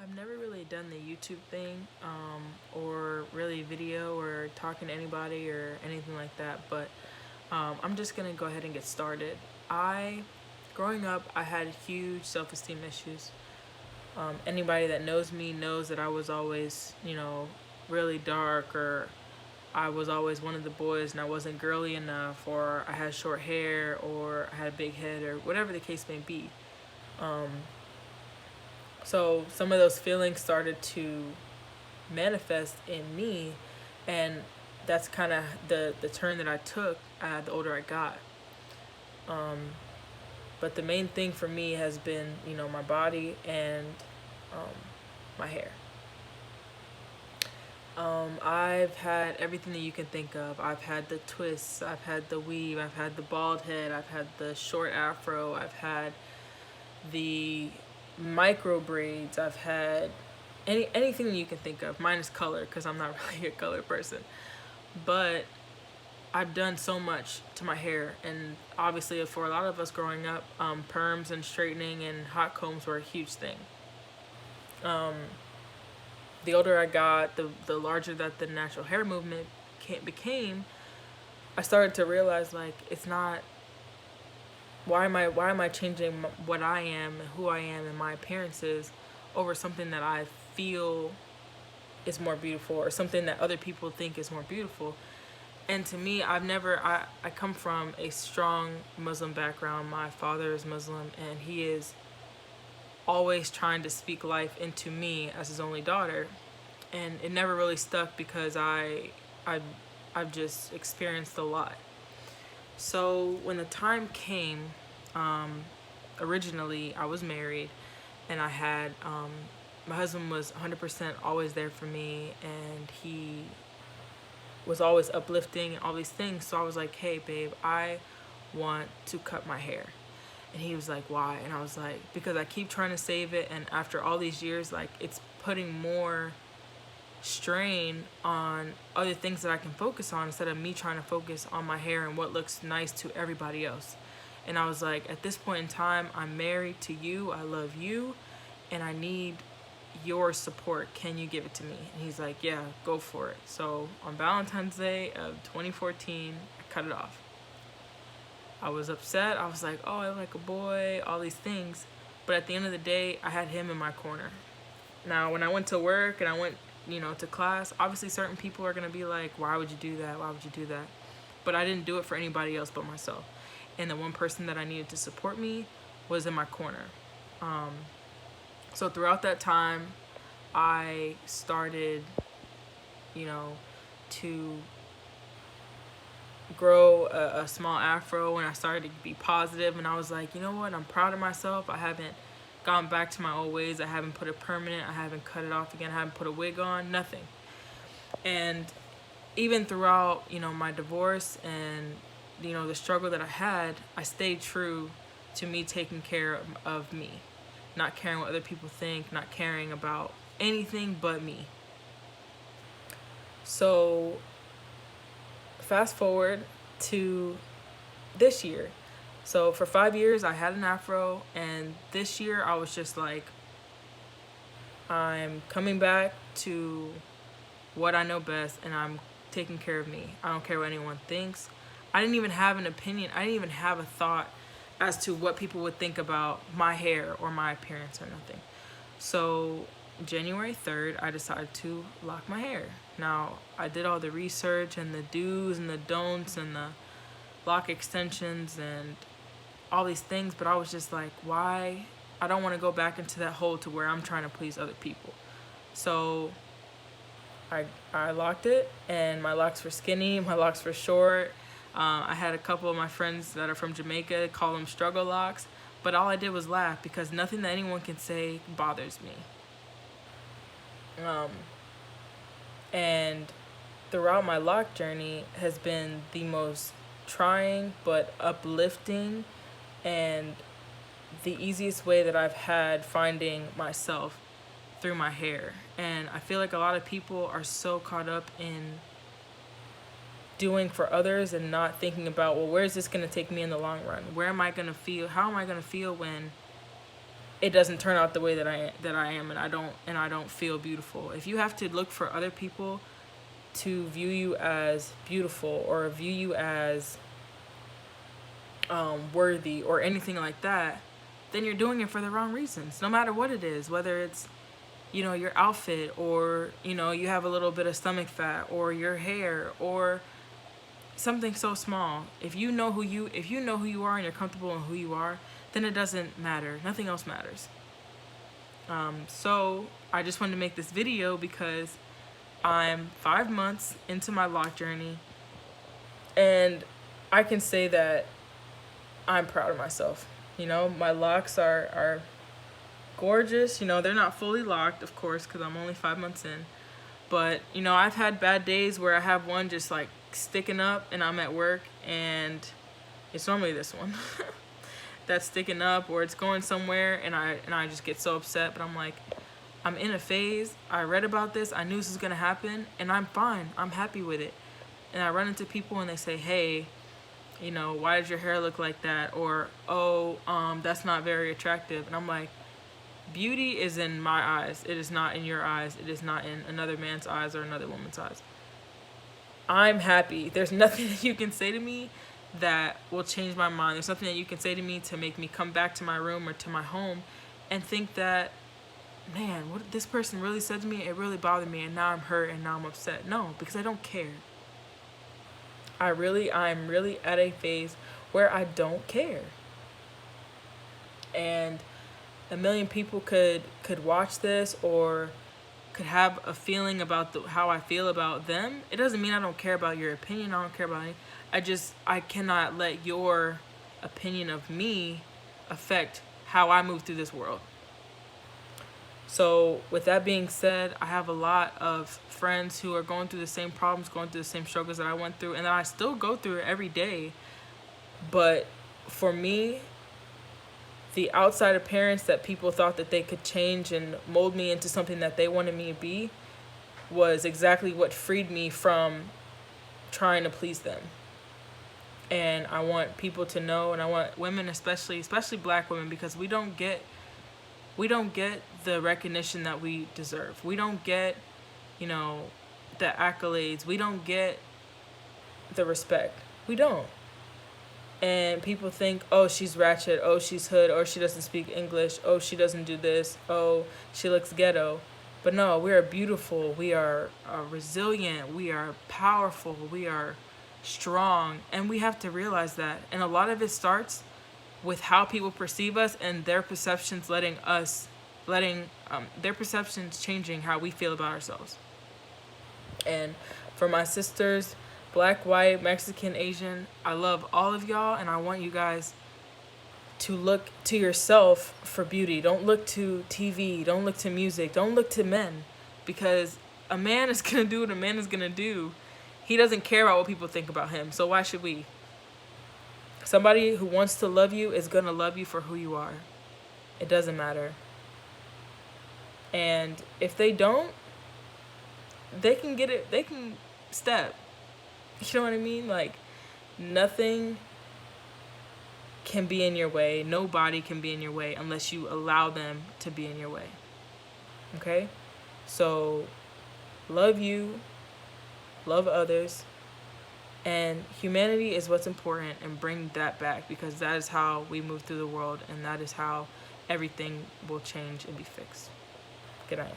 I've never really done the YouTube thing, or really video or talking to anybody or anything like that, but I'm just gonna go ahead and get started. Growing up, I had huge self-esteem issues. Anybody that knows me knows that I was always, really dark, or I was always one of the boys and I wasn't girly enough, or I had short hair, or I had a big head, or whatever the case may be. Um, so some of those feelings started to manifest in me, and that's kind of the turn that I took the older I got. Um, but the main thing for me has been, my body and um, my hair. I've had everything that you can think of. I've had the twists, I've had the weave, I've had the bald head, I've had the short afro, I've had the micro braids, I've had anything that you can think of, minus color, because I'm not really a color person. But I've done so much to my hair, and obviously for a lot of us growing up, perms and straightening and hot combs were a huge thing. Um, the older I got, the larger that the natural hair movement became. I started to realize, like, it's not, why am I changing what I am, who I am, and my appearances over something that I feel is more beautiful, or something that other people think is more beautiful. And to me, I come from a strong Muslim background. My father is Muslim, and he is always trying to speak life into me as his only daughter. And it never really stuck because I've just experienced a lot. So when the time came, originally I was married, and I had my husband was 100% always there for me, and he was always uplifting and all these things. So I was like, hey babe, I want to cut my hair. And he was like, why? And I was like, because I keep trying to save it, and after all these years, like, it's putting more strain on other things that I can focus on, instead of me trying to focus on my hair and what looks nice to everybody else. And I was like, at this point in time, I'm married to you, I love you, and I need your support. Can you give it to me? And he's like, yeah, go for it. So on Valentine's Day of 2014, I cut it off. I was upset. I was like, oh, I look like a boy, all these things. But at the end of the day, I had him in my corner. Now, when I went to work and I went, to class, obviously certain people are going to be like, why would you do that? Why would you do that? But I didn't do it for anybody else but myself. And the one person that I needed to support me was in my corner. So throughout that time, I started, to grow a small afro, and I started to be positive, and I was like, you know what, I'm proud of myself. I haven't gone back to my old ways. I haven't put it permanent. I haven't cut it off again. I haven't put a wig on, nothing. And even throughout, my divorce and, the struggle that I had, I stayed true to me taking care of me, not caring what other people think, not caring about anything but me. So fast forward to this year. So for 5 years, I had an afro, and this year I was just like, I'm coming back to what I know best, and I'm taking care of me. I don't care what anyone thinks. I didn't even have an opinion. I didn't even have a thought as to what people would think about my hair or my appearance or nothing. So January 3rd, I decided to lock my hair. Now, I did all the research and the do's and the don'ts and the lock extensions and all these things, but I was just like, why? I don't want to go back into that hole to where I'm trying to please other people. So I locked it, and my locks were skinny, my locks were short. I had a couple of my friends that are from Jamaica call them struggle locks, but all I did was laugh, because nothing that anyone can say bothers me. And throughout my lock journey has been the most trying but uplifting, and the easiest way that I've had finding myself through my hair. And I feel like a lot of people are so caught up in doing for others and not thinking about, well, where is this going to take me in the long run? Where am I going to feel? How am I going to feel when it doesn't turn out the way that I am, and I don't feel beautiful. If you have to look for other people to view you as beautiful or view you as worthy or anything like that, then you're doing it for the wrong reasons. No matter what it is, whether it's, you know, your outfit, or, you know, you have a little bit of stomach fat, or your hair, or something so small. If you know who you are and you're comfortable in who you are, then it doesn't matter. Nothing else matters. So I just wanted to make this video because I'm 5 months into my lock journey, and I can say that I'm proud of myself. You know, my locks are gorgeous. You know, they're not fully locked, of course, because I'm only 5 months in. But, you know, I've had bad days where I have one just like sticking up and I'm at work, and it's normally this one that's sticking up, or it's going somewhere, and I just get so upset. But I'm like, I'm in a phase. I read about this. I knew this was going to happen, and I'm fine. I'm happy with it. And I run into people and they say, hey, you know, why does your hair look like that? Or, oh, that's not very attractive. And I'm like, beauty is in my eyes. It is not in your eyes. It is not in another man's eyes or another woman's eyes. I'm happy. There's nothing that you can say to me that will change my mind. There's nothing that you can say to me to make me come back to my room or to my home and think that, man, what this person really said to me, it really bothered me, and now I'm hurt and now I'm upset. No, because I don't care. I'm really at a phase where I don't care. And a million people could watch this or could have a feeling about how I feel about them. It doesn't mean I don't care about your opinion. I don't care about it. I cannot let your opinion of me affect how I move through this world. So with that being said, I have a lot of friends who are going through the same problems, going through the same struggles that I went through, and that I still go through every day. But for me, the outside appearance that people thought that they could change and mold me into something that they wanted me to be was exactly what freed me from trying to please them. And I want people to know, and I want women especially black women, because we don't get the recognition that we deserve. We don't get, you know, the accolades. We don't get the respect. We don't. And people think, oh, she's ratchet, oh, she's hood, or she doesn't speak English, oh, she doesn't do this, oh, she looks ghetto. But no, we are beautiful, we are resilient, we are powerful, we are strong, and we have to realize that. And a lot of it starts with how people perceive us and their perceptions their perceptions changing how we feel about ourselves. And for my sisters, black, white, Mexican, Asian, I love all of y'all, and I want you guys to look to yourself for beauty. Don't look to TV, don't look to music, don't look to men, because a man is gonna do what a man is gonna do. He doesn't care about what people think about him, so why should we? Somebody who wants to love you is gonna love you for who you are. It doesn't matter. And if they don't, they can get it, they can step. You know what I mean? Like, nothing can be in your way. Nobody can be in your way unless you allow them to be in your way. Okay? So, love you, love others, and humanity is what's important, and bring that back, because that is how we move through the world, and that is how everything will change and be fixed. Good night.